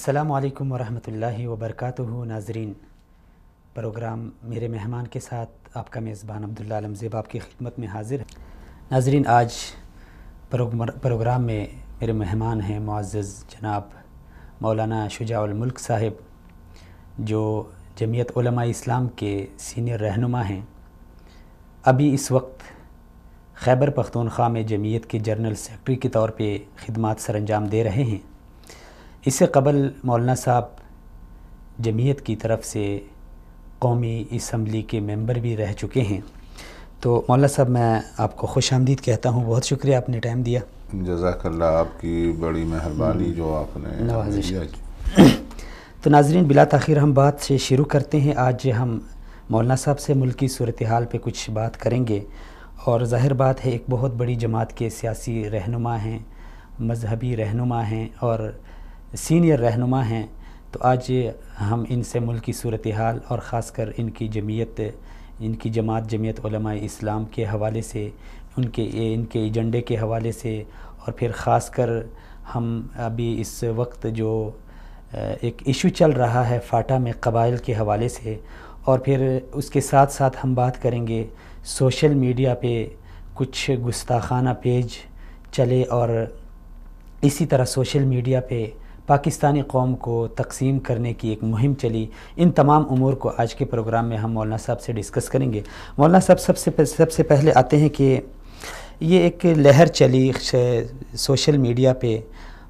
السلام علیکم ورحمۃ اللہ وبرکاتہ ناظرین، پروگرام میرے مہمان کے ساتھ آپ کا میزبان عبداللہ علمزیب آپ کی خدمت میں حاضر ہے۔ ناظرین، آج پروگرام میں میرے مہمان ہیں معزز جناب مولانا شجاع الملک صاحب، جو جمعیت علماء اسلام کے سینئر رہنما ہیں۔ ابھی اس وقت خیبر پختونخوا میں جمعیت کے جنرل سیکرٹری کے طور پہ خدمات سر انجام دے رہے ہیں۔ اس سے قبل مولانا صاحب جمعیت کی طرف سے قومی اسمبلی کے ممبر بھی رہ چکے ہیں۔ تو مولانا صاحب، میں آپ کو خوش آمدید کہتا ہوں، بہت شکریہ آپ نے ٹائم دیا۔ جزاک اللہ، آپ کی بڑی مہربانی جو آپ نے نوازش۔ تو ناظرین، بلا تاخیر ہم بات سے شروع کرتے ہیں۔ آج ہم مولانا صاحب سے ملکی صورتحال پہ کچھ بات کریں گے، اور ظاہر بات ہے ایک بہت بڑی جماعت کے سیاسی رہنما ہیں، مذہبی رہنما ہیں اور سینئر رہنما ہیں۔ تو آج ہم ان سے ملکی صورتحال اور خاص کر ان کی جماعت جمعیت علماء اسلام کے حوالے سے، ان کے ایجنڈے کے حوالے سے، اور پھر خاص کر ہم ابھی اس وقت جو ایک ایشو چل رہا ہے فاٹا میں قبائل کے حوالے سے، اور پھر اس کے ساتھ ساتھ ہم بات کریں گے سوشل میڈیا پہ کچھ گستاخانہ پیج چلے، اور اسی طرح سوشل میڈیا پہ پاکستانی قوم کو تقسیم کرنے کی ایک مہم چلی۔ ان تمام امور کو آج کے پروگرام میں ہم مولانا صاحب سے ڈسکس کریں گے۔ مولانا صاحب، سب سے پہلے آتے ہیں کہ یہ ایک لہر چلی سوشل میڈیا پہ،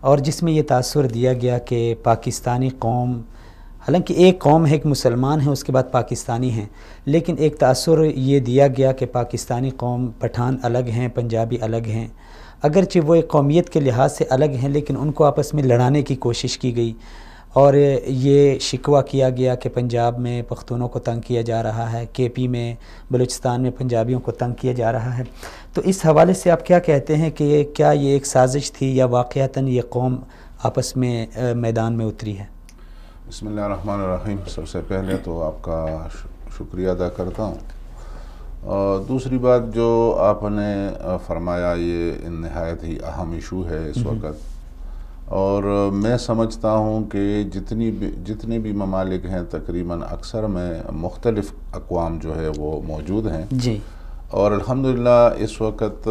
اور جس میں یہ تاثر دیا گیا کہ پاکستانی قوم، حالانکہ ایک قوم ہے، ایک مسلمان ہیں، اس کے بعد پاکستانی ہیں، لیکن ایک تاثر یہ دیا گیا کہ پاکستانی قوم، پٹھان الگ ہیں، پنجابی الگ ہیں، اگرچہ وہ ایک قومیت کے لحاظ سے الگ ہیں لیکن ان کو آپس میں لڑانے کی کوشش کی گئی، اور یہ شکوہ کیا گیا کہ پنجاب میں پختونوں کو تنگ کیا جا رہا ہے، کے پی میں، بلوچستان میں پنجابیوں کو تنگ کیا جا رہا ہے۔ تو اس حوالے سے آپ کیا کہتے ہیں کہ کیا یہ ایک سازش تھی یا واقعتاً یہ قوم آپس میں میدان میں اتری ہے؟ بسم اللہ الرحمن الرحیم۔ سب سے پہلے تو آپ کا شکریہ ادا کرتا ہوں، اور دوسری بات جو آپ نے فرمایا، یہ نہایت ہی اہم ایشو ہے اس وقت، اور میں سمجھتا ہوں کہ جتنے بھی ممالک ہیں تقریباً اکثر میں مختلف اقوام جو ہے وہ موجود ہیں جی، اور الحمدللہ اس وقت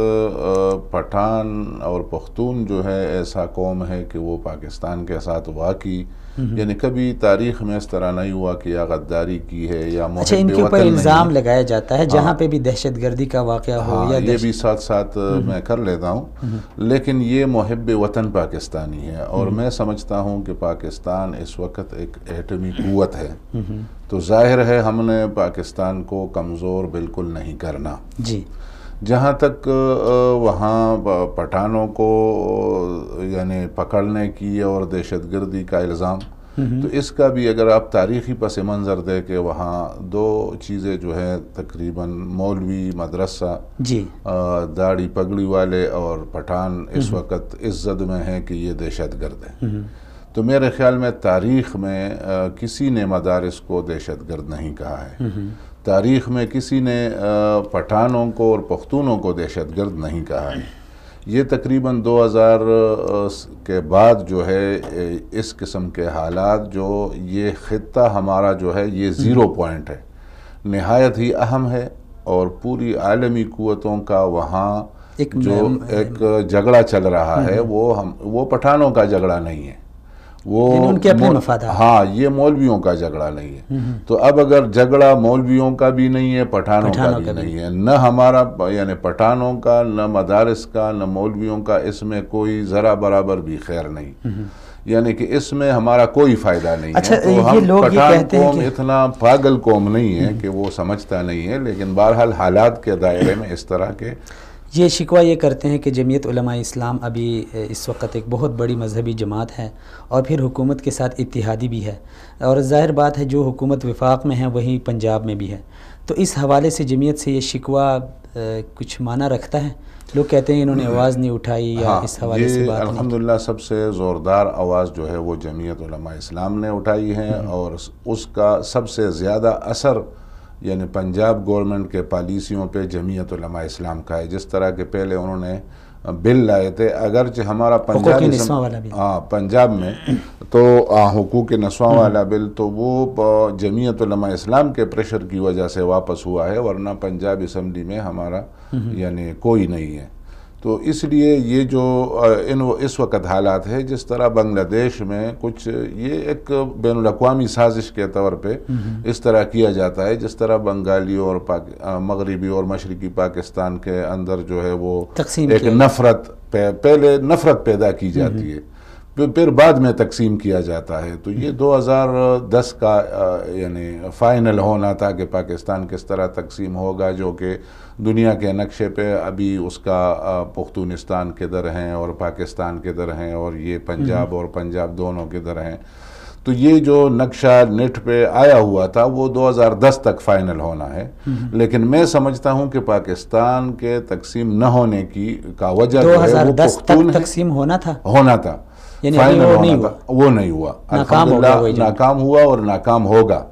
پٹھان اور پختون جو ہے ایسا قوم ہے کہ وہ پاکستان کے ساتھ واقعی یعنی کبھی تاریخ میں اس طرح نہیں ہوا کہ یا غداری کی ہے یا محب اچھا، ان کے اوپر الزام لگایا جاتا ہے جہاں پہ بھی دہشت گردی کا واقعہ ہو، یا یہ بھی ساتھ ساتھ میں کر لیتا ہوں، لیکن یہ محب وطن پاکستانی ہے، اور میں سمجھتا ہوں کہ پاکستان اس وقت ایک ایٹمی قوت ہے، تو ظاہر ہے ہم نے پاکستان کو کمزور بالکل نہیں کرنا۔ جی، جہاں تک وہاں پٹھانوں کو یعنی پکڑنے کی اور دہشت گردی کا الزام، تو اس کا بھی اگر آپ تاریخی پس منظر دے کہ وہاں دو چیزیں جو ہیں تقریباً مولوی مدرسہ، جی، داڑھی پگڑی والے اور پٹھان اس وقت اس زد میں ہیں کہ یہ دہشت گرد ہیں۔ تو میرے خیال میں تاریخ میں کسی نے مدارس کو دہشت گرد نہیں کہا ہے، تاریخ میں کسی نے پٹھانوں کو اور پختونوں کو دہشت گرد نہیں کہا ہے۔ یہ تقریباً 2000 کے بعد جو ہے اس قسم کے حالات، جو یہ خطہ ہمارا جو ہے یہ 0 پوائنٹ ہے، نہایت ہی اہم ہے، اور پوری عالمی قوتوں کا وہاں جو ایک جھگڑا چل رہا ہے وہ پٹھانوں کا جھگڑا نہیں ہے، وہ ان کے اپنے مفادات، ہاں، یہ مولویوں کا جھگڑا نہیں ہے۔ تو اب اگر جھگڑا مولویوں کا بھی نہیں ہے، پٹھانوں کا بھی نہیں ہے، نہ ہمارا یعنی پٹھانوں کا، نہ مدارس کا، نہ مولویوں کا اس میں کوئی ذرا برابر بھی خیر نہیں، یعنی کہ اس میں ہمارا کوئی فائدہ نہیں ہے۔ تو ہم پٹھان قوم اتنا پاگل قوم نہیں ہے کہ وہ سمجھتا نہیں ہے، لیکن بہرحال حالات کے دائرے میں اس طرح کے یہ شکوہ یہ کرتے ہیں کہ جمعیت علماء اسلام ابھی اس وقت ایک بہت بڑی مذہبی جماعت ہے، اور پھر حکومت کے ساتھ اتحادی بھی ہے، اور ظاہر بات ہے جو حکومت وفاق میں ہے وہی پنجاب میں بھی ہے۔ تو اس حوالے سے جمعیت سے یہ شکوہ کچھ معنی رکھتا ہے؟ لوگ کہتے ہیں انہوں نے آواز نہیں اٹھائی، یا اس حوالے سے بات نہیں؟ الحمدللہ سب سے زوردار آواز جو ہے وہ جمعیت علماء اسلام نے اٹھائی ہے، اور اس کا سب سے زیادہ اثر یعنی پنجاب گورنمنٹ کے پالیسیوں پہ جمعیت علماء اسلام کا ہے۔ جس طرح کہ پہلے انہوں نے بل لائے تھے، اگرچہ ہمارا پنجاب میں تو حقوق نسواں والا بل تو وہ جمعیت علماء اسلام کے پریشر کی وجہ سے واپس ہوا ہے، ورنہ پنجاب اسمبلی میں ہمارا یعنی کوئی نہیں ہے۔ تو اس لیے یہ جو اس وقت حالات ہے، جس طرح بنگلہ دیش میں کچھ یہ ایک بین الاقوامی سازش کے طور پہ اس طرح کیا جاتا ہے، جس طرح بنگالی اور مغربی اور مشرقی پاکستان کے اندر جو ہے وہ ایک نفرت، پہلے نفرت پیدا کی جاتی ہے، پھر بعد میں تقسیم کیا جاتا ہے۔ تو یہ 2010 کا یعنی فائنل ہونا تھا کہ پاکستان کس طرح تقسیم ہوگا، جو کہ دنیا کے نقشے پہ ابھی اس کا پختونستان کدھر ہیں اور پاکستان کدھر ہیں، اور یہ پنجاب اور پنجاب دونوں کدھر ہیں۔ تو یہ جو نقشہ نیٹ پہ آیا ہوا تھا وہ 2010 تک فائنل ہونا ہے، لیکن میں سمجھتا ہوں کہ پاکستان کے تقسیم نہ ہونے کی کا وجہ جو ہے وہ 2010 تک تقسیم ہونا تھا، یعنی وہ نہیں ہوا، الحمدللہ ناکام ہوا اور ناکام ہوگا،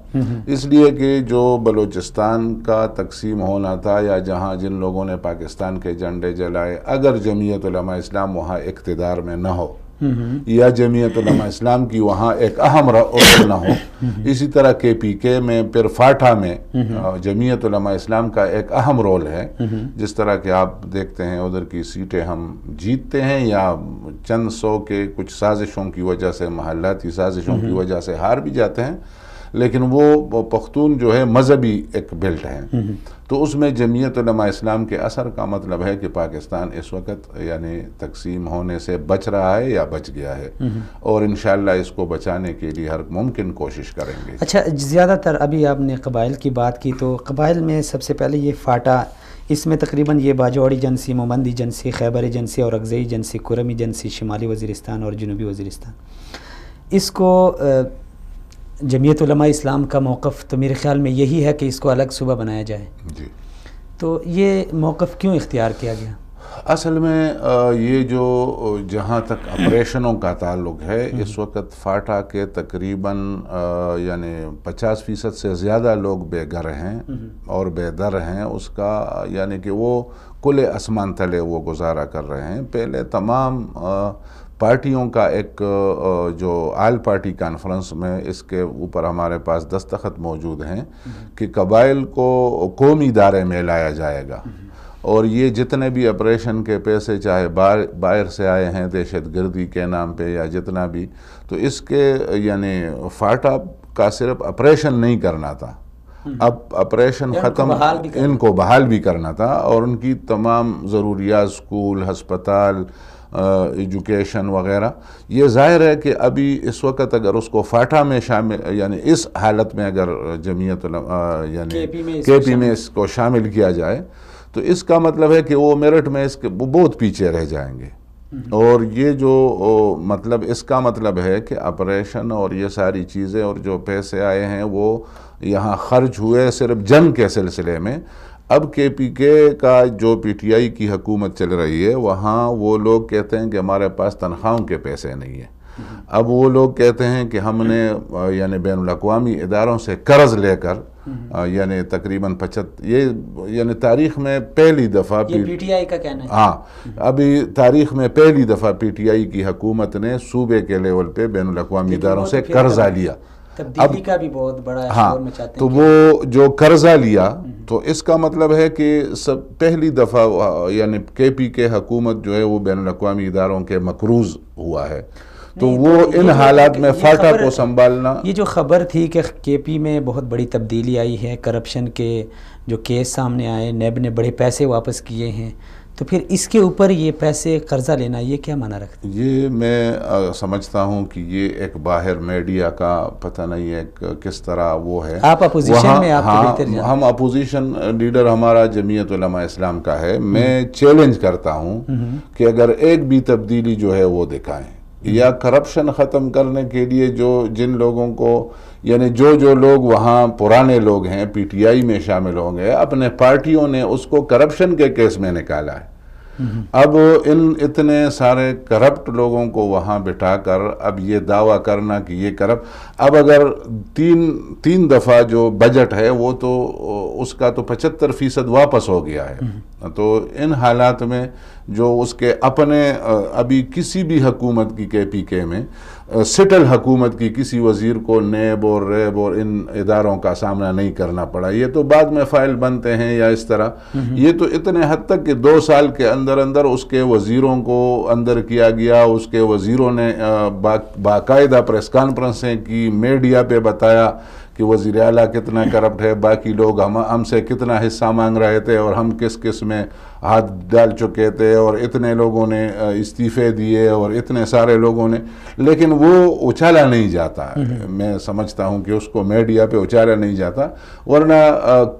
اس لیے کہ جو بلوچستان کا تقسیم ہونا تھا یا جہاں جن لوگوں نے پاکستان کے جھنڈے جلائے، اگر جمعیت علماء اسلام وہاں اقتدار میں نہ ہو یا جمعیت علماء اسلام کی وہاں ایک اہم رول نہ ہو، اسی طرح کے پی کے میں پھر فاٹا میں جمعیت علماء اسلام کا ایک اہم رول ہے، جس طرح کہ آپ دیکھتے ہیں ادھر کی سیٹیں ہم جیتتے ہیں یا چند سو کے کچھ سازشوں کی وجہ سے، محلاتی سازشوں کی وجہ سے ہار بھی جاتے ہیں، لیکن وہ پختون جو ہے مذہبی ایک بیلٹ ہے، تو اس میں جمعیت علماء اسلام کے اثر کا مطلب ہے کہ پاکستان اس وقت یعنی تقسیم ہونے سے بچ رہا ہے یا بچ گیا ہے، اور انشاءاللہ اس کو بچانے کے لیے ہر ممکن کوشش کریں گے۔ اچھا، زیادہ تر ابھی آپ نے قبائل کی بات کی، تو قبائل میں سب سے پہلے یہ فاٹا، اس میں تقریباً یہ باجوڑی جنسی، مومندی جنسی، خیبر جنسی اور اغزئی جنسی، کرمی جنسی، شمالی وزیرستان اور جنوبی وزیرستان، اس کو جمعیت علماء اسلام کا موقف تو میرے خیال میں یہی ہے کہ اس کو الگ صوبہ بنایا جائے۔ جی، تو یہ موقف کیوں اختیار کیا گیا؟ اصل میں یہ جو جہاں تک آپریشنوں کا تعلق ہے، اس وقت فاٹا کے تقریباً یعنی 50% سے زیادہ لوگ بے گھر ہیں اور بے در ہیں، اس کا یعنی کہ وہ کھلے آسمان تلے وہ گزارا کر رہے ہیں۔ پہلے تمام پارٹیوں کا ایک جو آل پارٹی کانفرنس میں اس کے اوپر ہمارے پاس دستخط موجود ہیں کہ قبائل کو قومی دائرے میں لایا جائے گا، اور یہ جتنے بھی آپریشن کے پیسے چاہے باہر سے آئے ہیں دہشت گردی کے نام پہ یا جتنا بھی، تو اس کے یعنی فاٹا کا صرف آپریشن نہیں کرنا تھا، اب آپریشن ختم، ان کو بحال بھی کرنا تھا، اور ان کی تمام ضروریات، اسکول، ہسپتال، ایجوکیشن وغیرہ۔ یہ ظاہر ہے کہ ابھی اس وقت اگر اس کو فاٹا میں شامل یعنی اس حالت میں اگر جمعیت یعنی کے پی میں اس کو شامل کیا جائے تو اس کا مطلب ہے کہ وہ میرٹھ میں اس کے بہت پیچھے رہ جائیں گے، اور یہ جو مطلب اس کا مطلب ہے کہ آپریشن اور یہ ساری چیزیں اور جو پیسے آئے ہیں وہ یہاں خرچ ہوئے صرف جنگ کے سلسلے میں۔ اب کے پی کے کا جو پی ٹی آئی کی حکومت چل رہی ہے، وہاں وہ لوگ کہتے ہیں کہ ہمارے پاس تنخواہوں کے پیسے نہیں ہیں، اب وہ لوگ کہتے ہیں کہ ہم نے یعنی بین الاقوامی اداروں سے قرض لے کر یعنی تقریباً 75 یہ یعنی تاریخ میں پہلی دفعہ پی ٹی آئی کا کہنا ہے، ہاں ابھی تاریخ میں پہلی دفعہ پی ٹی آئی کی حکومت نے صوبے کے لیول پہ بین الاقوامی اداروں سے قرضہ لیا، تبدیلی کا بھی بہت بڑا شور مچاتے ہیں، تو وہ جو قرضہ لیا تو اس کا مطلب ہے کہ پہلی دفعہ یعنی کے پی کے حکومت جو ہے وہ بین الاقوامی اداروں کے مقروض ہوا ہے، تو وہ ان حالات میں فاٹا کو سنبھالنا۔ یہ جو خبر تھی کہ کے پی میں بہت بڑی تبدیلی آئی ہے، کرپشن کے جو کیس سامنے آئے، نیب نے بڑے پیسے واپس کیے ہیں، تو پھر اس کے اوپر یہ پیسے قرضہ لینا یہ کیا معنی رکھتا ہے؟ یہ میں سمجھتا ہوں کہ یہ ایک باہر میڈیا کا پتہ نہیں ہے کس طرح وہ ہے، آپ اپوزیشن میں، آپ کو بہتر جانتے ہیں، ہم اپوزیشن لیڈر ہمارا جمعیت علماء اسلام کا ہے، میں چیلنج کرتا ہوں کہ اگر ایک بھی تبدیلی جو ہے وہ دکھائیں، یا کرپشن ختم کرنے کے لیے جن لوگوں کو یعنی جو لوگ وہاں پرانے لوگ ہیں پی ٹی آئی میں شامل ہوں گے، اپنے پارٹیوں نے اس کو کرپشن کے کیس میں نکالا ہے، اب اتنے سارے کرپٹ لوگوں کو وہاں بٹھا کر اب یہ دعویٰ کرنا کہ یہ اب اگر تین دفعہ جو بجٹ ہے وہ تو اس کا تو 75% واپس ہو گیا ہے، تو ان حالات میں جو اس کے اپنے ابھی کسی بھی حکومت کی KPK میں سٹل حکومت کی کسی وزیر کو نیب اور ریب اور ان اداروں کا سامنا نہیں کرنا پڑا. یہ تو بعد میں فائل بنتے ہیں یا اس طرح. یہ تو اتنے حد تک کہ 2 سال کے اندر اندر اس کے وزیروں کو اندر کیا گیا, اس کے وزیروں نے باقاعدہ پریس کانفرنسیں کی, میڈیا پہ بتایا کہ وزیر اعلیٰ کتنا کرپٹ ہے, باقی لوگ ہم سے کتنا حصہ مانگ رہے تھے اور ہم کس میں ہاتھ ڈال چکے تھے, اور اتنے لوگوں نے استعفے دیے اور اتنے سارے لوگوں نے. لیکن وہ اچھالا نہیں جاتا. میں سمجھتا ہوں کہ اس کو میڈیا پہ اچھالا نہیں جاتا, ورنہ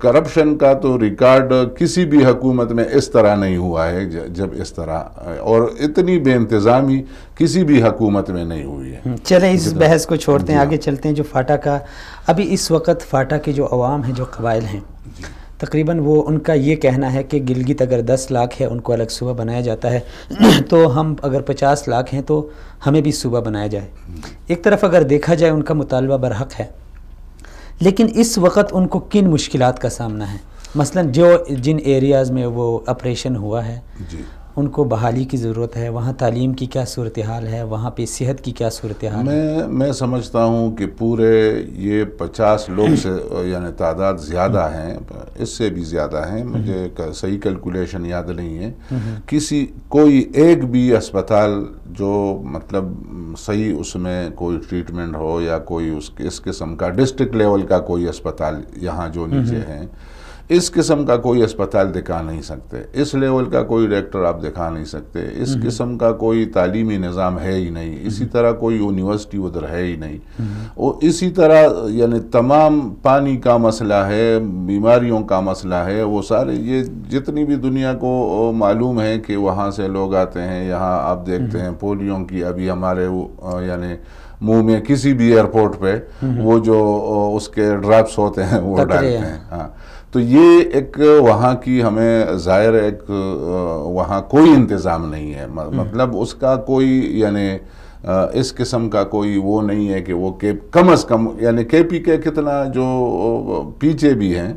کرپشن کا تو ریکارڈ کسی بھی حکومت میں اس طرح نہیں ہوا ہے جب اس طرح, اور اتنی بے انتظامی کسی بھی حکومت میں نہیں ہوئی ہے. چلیں اس بحث کو چھوڑتے ہیں, آگے چلتے ہیں. جو فاٹا کا ابھی اس وقت فاٹا کے جو عوام ہیں, جو قبائل ہیں, تقریباً وہ ان کا یہ کہنا ہے کہ گلگت اگر 10 لاکھ ہے ان کو الگ صوبہ بنایا جاتا ہے, تو ہم اگر 50 لاکھ ہیں تو ہمیں بھی صوبہ بنایا جائے. ایک طرف اگر دیکھا جائے ان کا مطالبہ برحق ہے, لیکن اس وقت ان کو کن مشکلات کا سامنا ہے؟ مثلاً جن ایریاز میں وہ آپریشن ہوا ہے ان کو بحالی کی ضرورت ہے, وہاں تعلیم کی کیا صورتحال ہے, وہاں پہ صحت کی کیا صورتحال ہے؟ میں سمجھتا ہوں کہ پورے یہ 50 لوگ سے یعنی تعداد زیادہ ہیں, اس سے بھی زیادہ ہیں, مجھے صحیح کیلکولیشن یاد نہیں ہے. کوئی ایک بھی اسپتال جو مطلب صحیح اس میں کوئی ٹریٹمنٹ ہو یا کوئی اس قسم کا ڈسٹرکٹ لیول کا کوئی اسپتال یہاں جو نیچے ہیں, اس قسم کا کوئی اسپتال دکھا نہیں سکتے, اس لیول کا کوئی ڈاکٹر آپ دکھا نہیں سکتے, اس قسم کا کوئی تعلیمی نظام ہے ہی نہیں, اسی طرح کوئی یونیورسٹی ادھر ہے ہی نہیں, اور اسی طرح یعنی تمام پانی کا مسئلہ ہے, بیماریوں کا مسئلہ ہے, وہ سارے یہ جتنی بھی دنیا کو معلوم ہے کہ وہاں سے لوگ آتے ہیں یہاں. آپ دیکھتے ہیں پولیو کی ابھی ہمارے یعنی منہ میں کسی بھی ایئرپورٹ پہ وہ جو اس کے ڈراپس ہوتے ہیں وہ ڈالتے ہیں. ہاں, تو یہ ایک وہاں کی ہمیں ظاہر ایک وہاں کوئی انتظام نہیں ہے, مطلب اس کا کوئی یعنی اس قسم کا کوئی وہ نہیں ہے کہ وہ کم از کم یعنی KPK کتنا جو پیچھے بھی ہیں,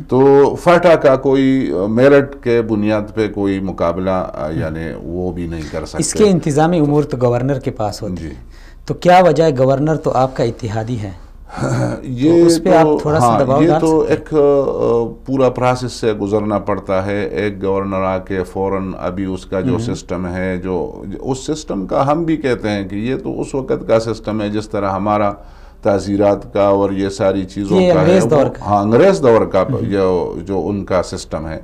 تو فاٹا کا کوئی میرٹ کے بنیاد پہ کوئی مقابلہ یعنی وہ بھی نہیں کر سکتے. اس کے انتظامی امور تو گورنر کے پاس ہوتے ہیں, تو کیا وجہ ہے؟ گورنر تو آپ کا اتحادی ہے, یہ تو ایک پورا پروسیس سے گزرنا پڑتا ہے. ایک گورنر آ کے فوراً ابھی اس کا جو سسٹم ہے, جو اس سسٹم کا ہم بھی کہتے ہیں کہ یہ تو اس وقت کا سسٹم ہے جس طرح ہمارا تعزیرات کا اور یہ ساری چیزوں کا ہے, ہاں انگریز دور کا جو ان کا سسٹم ہے,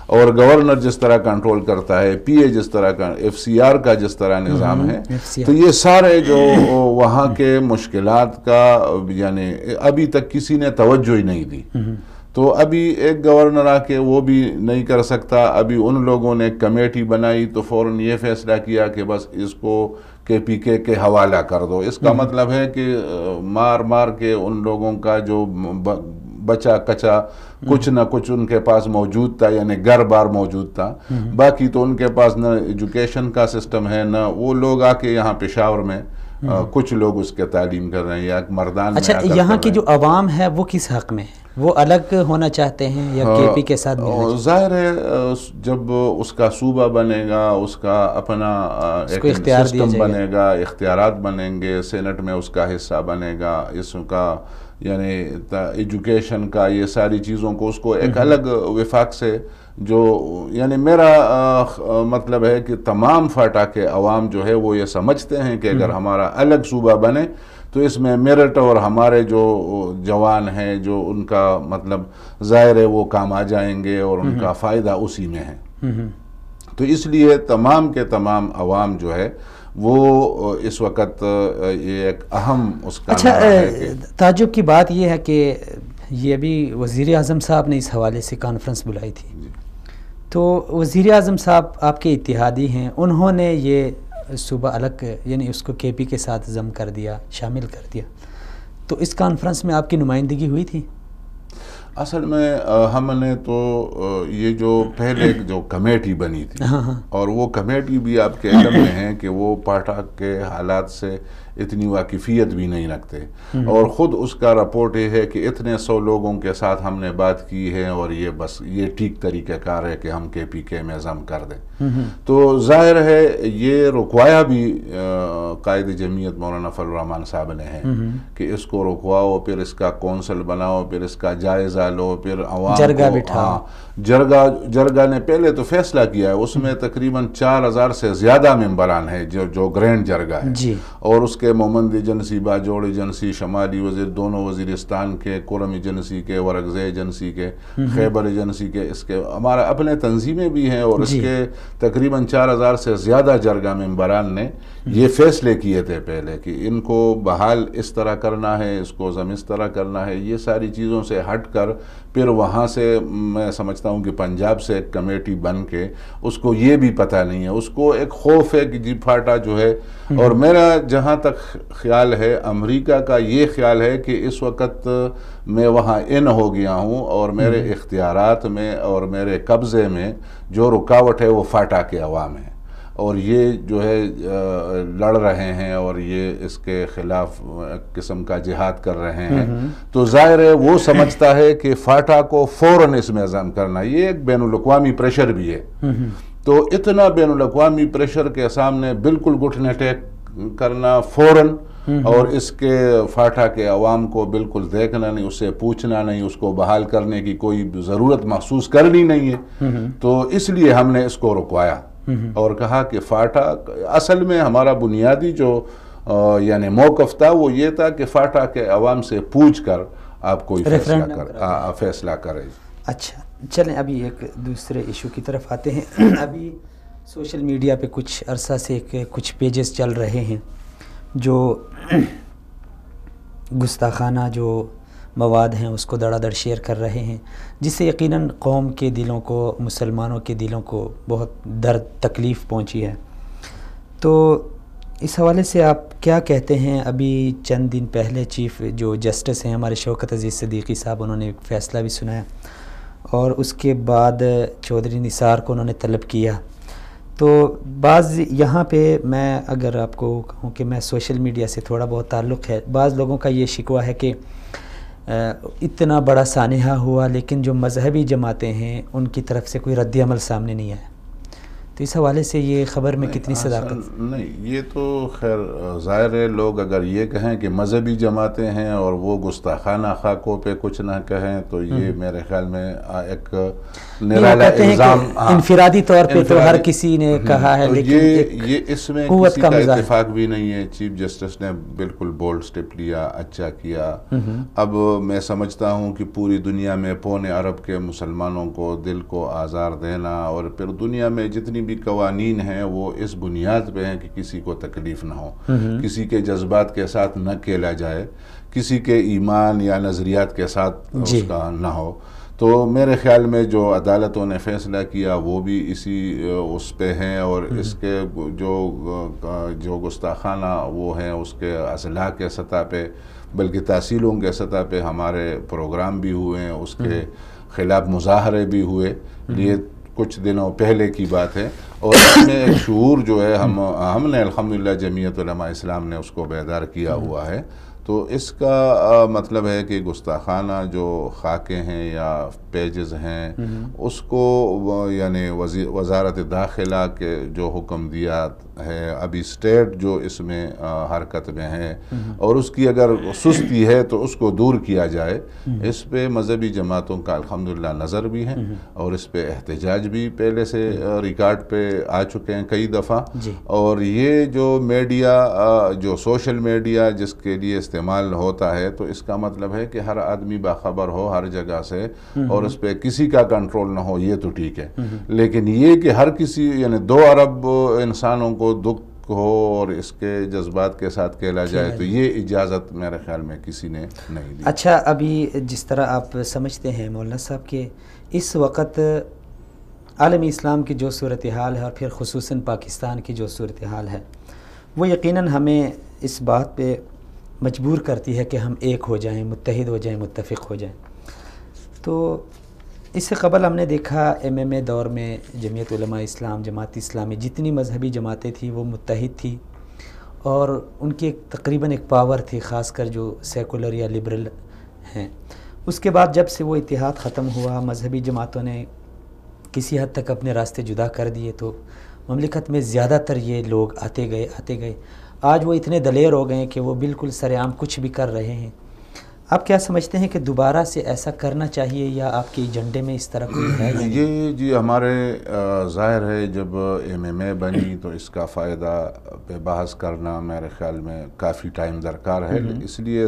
اور گورنر جس طرح کنٹرول کرتا ہے, PA جس طرح کا, FCR کا جس طرح نظام ہے, تو یہ سارے جو وہاں کے مشکلات کا یعنی ابھی تک کسی نے توجہ ہی نہیں دی. تو ابھی ایک گورنر آ کے وہ بھی نہیں کر سکتا. ابھی ان لوگوں نے کمیٹی بنائی تو فوراً یہ فیصلہ کیا کہ بس اس کو KPK کے حوالہ کر دو. اس کا مطلب ہے کہ مار کے ان لوگوں کا جو بچا کچا کچھ نہ کچھ ان کے پاس موجود تھا, یعنی گھر بار موجود تھا, باقی تو ان کے پاس نہ ایجوکیشن کا سسٹم ہے, نہ وہ لوگ آ کے یہاں پشاور میں کچھ لوگ اس کے تعلیم کر رہے ہیں یا مردان میں. اچھا, یہاں کی جو عوام ہے وہ کس حق میں ہے؟ وہ الگ ہونا چاہتے ہیں یا KP کے ساتھ ملنا چاہتے ہیں؟ ظاہر ہے جب اس کا صوبہ بنے گا, اس کا اپنا ایک سسٹم بنے گا, اختیارات بنیں گے, سینٹ میں اس کا حصہ بنے گا, اس کا یعنی ایجوکیشن کا یہ ساری چیزوں کو اس کو ایک الگ وفاق سے جو یعنی میرا مطلب ہے کہ تمام فاٹا کے عوام جو ہے وہ یہ سمجھتے ہیں کہ اگر ہمارا الگ صوبہ بنے تو اس میں میرٹ اور ہمارے جو جوان ہیں جو ان کا مطلب ظاہر ہے وہ کام آ جائیں گے اور ان کا فائدہ اسی میں ہے. تو اس لیے تمام کے تمام عوام جو ہے وہ اس وقت یہ ایک اہم اس کا. اچھا, تعجب کی بات یہ ہے کہ یہ ابھی وزیر اعظم صاحب نے اس حوالے سے کانفرنس بلائی تھی, تو وزیر اعظم صاحب آپ کے اتحادی ہیں, انہوں نے یہ صوبہ الگ یعنی اس کو KP کے ساتھ ضم کر دیا, شامل کر دیا, تو اس کانفرنس میں آپ کی نمائندگی ہوئی تھی؟ اصل میں ہم نے تو یہ جو پہلے جو کمیٹی بنی تھی اور وہ کمیٹی بھی آپ کے علم میں ہے کہ وہ پاٹھا کے حالات سے اتنی واقفیت بھی نہیں رکھتے، اور خود اس کا رپورٹ یہ ہے کہ اتنے 100 لوگوں کے ساتھ ہم نے بات کی ہے اور یہ بس یہ ٹھیک طریقہ کار ہے کہ ہم KPK میں ضم کر دیں۔ تو ظاہر ہے یہ رکوایا بھی قائد جمعیت مولانا فضل الرحمان صاحب نے ہے کہ اس کو رکواؤ، پھر اس کا کونسل بناؤ، پھر اس کا جائزہ لو، پھر عوام جرگہ کو بٹھاؤ۔ جرگہ نے پہلے تو فیصلہ کیا ہے، اس میں تقریباً 4000 سے زیادہ ممبران ہیں جو گرینڈ جرگہ ہے، اور اس کے مومند ایجنسی، باجوڑ ایجنسی، شمالی دونوں وزیرستان کے، کرم ایجنسی کے، ورکزے ایجنسی کے، خیبر ایجنسی کے، اس کے ہمارا اپنے تنظیمیں بھی ہیں، اور اس کے تقریباً 4000 سے زیادہ جرگہ ممبران نے یہ فیصلے کیے تھے پہلے کہ ان کو بحال اس طرح کرنا ہے، اس کو ضم اس طرح کرنا ہے۔ یہ ساری چیزوں سے ہٹ کر پھر وہاں سے میں سمجھتا ہوں کہ پنجاب سے ایک کمیٹی بن کے، اس کو یہ بھی پتہ نہیں ہے، اس کو ایک خوف ہے کہ جی پھاٹا جو ہے، اور میرا جہاں تک خیال ہے امریکہ کا یہ خیال ہے کہ اس وقت میں وہاں ان ہو گیا ہوں اور میرے اختیارات میں اور میرے قبضے میں جو رکاوٹ ہے وہ فاٹا کے عوام ہے، اور یہ جو ہے لڑ رہے ہیں اور یہ اس کے خلاف قسم کا جہاد کر رہے ہیں، تو ظاہر ہے وہ سمجھتا ہے کہ فاٹا کو فوراً اس میں ضم کرنا، یہ ایک بین الاقوامی پریشر بھی ہے۔ تو اتنا بین الاقوامی پریشر کے سامنے بالکل گھٹنے ٹیک کرنا فوراً، اور اس کے فاٹا کے عوام کو بالکل دیکھنا نہیں، اس سے پوچھنا نہیں، اس کو بحال کرنے کی کوئی ضرورت محسوس کرنی نہیں ہے، تو اس لیے ہم نے اس کو رکوایا اور کہا کہ فاٹا اصل میں ہمارا بنیادی جو یعنی موقف تھا وہ یہ تھا کہ فاٹا کے عوام سے پوچھ کر آپ کوئی فیصلہ کریں۔ اچھا چلیں ابھی ایک دوسرے ایشو کی طرف آتے ہیں۔ ابھی سوشل میڈیا پہ کچھ عرصہ سے کچھ پیجز چل رہے ہیں جو گستاخانہ جو مواد ہیں اس کو دڑا دڑ شیئر کر رہے ہیں، جس سے یقیناً قوم کے دلوں کو، مسلمانوں کے دلوں کو بہت درد تکلیف پہنچی ہے۔ تو اس حوالے سے آپ کیا کہتے ہیں؟ ابھی چند دن پہلے چیف جو جسٹس ہیں ہمارے شوکت عزیز صدیقی صاحب، انہوں نے ایک فیصلہ بھی سنایا، اور اس کے بعد چودھری نثار کو انہوں نے طلب کیا۔ تو بعض یہاں پہ میں اگر آپ کو کہوں کہ میں سوشل میڈیا سے تھوڑا بہت تعلق ہے، بعض لوگوں کا یہ شکوہ ہے کہ اتنا بڑا سانحہ ہوا لیکن جو مذہبی جماعتیں ہیں ان کی طرف سے کوئی رد عمل سامنے نہیں آیا، تو اس حوالے سے یہ خبر میں کتنی صداقت؟ نہیں، یہ تو خیر ظاہر ہے، لوگ اگر یہ کہیں کہ مذہبی جماعتیں ہیں اور وہ گستاخانہ خاکوں پہ کچھ نہ کہیں تو یہ میرے خیال میں ایک نرالا الزام، انفرادی طور پہ تو ہر کسی نے کہا ہے، لیکن یہ اس میں کسی کا اتفاق بھی نہیں ہے۔ چیف جسٹس نے بالکل بولڈ سٹیپ لیا، اچھا کیا۔ اب میں سمجھتا ہوں کہ پوری دنیا میں 1.25 ارب کے مسلمانوں کو دل کو آزار دینا، اور پھر دنیا میں جتنی بھی قوانین ہیں وہ اس بنیاد پہ ہیں کہ کسی کو تکلیف نہ ہو، کسی کے جذبات کے ساتھ نہ کھیلا جائے، کسی کے ایمان یا نظریات کے ساتھ اس کا نہ ہو۔ تو میرے خیال میں جو عدالتوں نے فیصلہ کیا وہ بھی اسی اس پہ ہیں، اور اس کے جو گستاخانہ وہ ہیں اس کے اضلاع کے سطح پہ، بلکہ تحصیلوں کے سطح پہ ہمارے پروگرام بھی ہوئے ہیں، اس کے خلاف مظاہرے بھی ہوئے، یہ کچھ دنوں پہلے کی بات ہے، اور اس میں ایک شعور جو ہے ہم نے الحمدللہ جمعیت علماء اسلام نے اس کو بیدار کیا ہوا ہے۔ تو اس کا مطلب ہے کہ گستاخانہ جو خاکے ہیں یا پیجز ہیں اس کو یعنی وزارت داخلہ کے جو حکم دیا ہے، ابھی اسٹیٹ جو اس میں حرکت میں ہے، اور اس کی اگر سستی ہے تو اس کو دور کیا جائے۔ اس پہ مذہبی جماعتوں کا الحمدللہ نظر بھی ہے، اور اس پہ احتجاج بھی پہلے سے ریکارڈ پہ آ چکے ہیں کئی دفعہ، اور یہ جو میڈیا جو سوشل میڈیا جس کے لیے استعمال ہوتا ہے، تو اس کا مطلب ہے کہ ہر آدمی باخبر ہو ہر جگہ سے، اور اس پہ کسی کا کنٹرول نہ ہو، یہ تو ٹھیک ہے، لیکن یہ کہ ہر کسی یعنی 2 ارب انسانوں کو دکھ ہو اور اس کے جذبات کے ساتھ کھیلا جائے، تو یہ اجازت میرے خیال میں کسی نے نہیں دی۔ اچھا، ابھی جس طرح آپ سمجھتے ہیں مولانا صاحب کہ اس وقت عالم اسلام کی جو صورتحال ہے، اور پھر خصوصاً پاکستان کی جو صورتحال ہے، وہ یقیناً ہمیں اس بات پہ مجبور کرتی ہے کہ ہم ایک ہو جائیں، متحد ہو جائیں، متفق ہو جائیں۔ تو اس سے قبل ہم نے دیکھا MMA دور میں جمعیت علماء اسلام، جماعت اسلامی، جتنی مذہبی جماعتیں تھیں وہ متحد تھی اور ان کی تقریباً ایک پاور تھی، خاص کر جو سیکولر یا لبرل ہیں۔ اس کے بعد جب سے وہ اتحاد ختم ہوا، مذہبی جماعتوں نے کسی حد تک اپنے راستے جدا کر دیے، تو مملکت میں زیادہ تر یہ لوگ آتے گئے۔ آج وہ اتنے دلیر ہو گئے ہیں کہ وہ بالکل سرعام کچھ بھی کر رہے ہیں۔ آپ کیا سمجھتے ہیں کہ دوبارہ سے ایسا کرنا چاہیے یا آپ کے ایجنڈے میں اس طرح کوئی ہے؟ یہ جی ہمارے ظاہر ہے جب MMA بنی تو اس کا فائدہ پہ بحث کرنا میرے خیال میں کافی ٹائم درکار ہے، اس لیے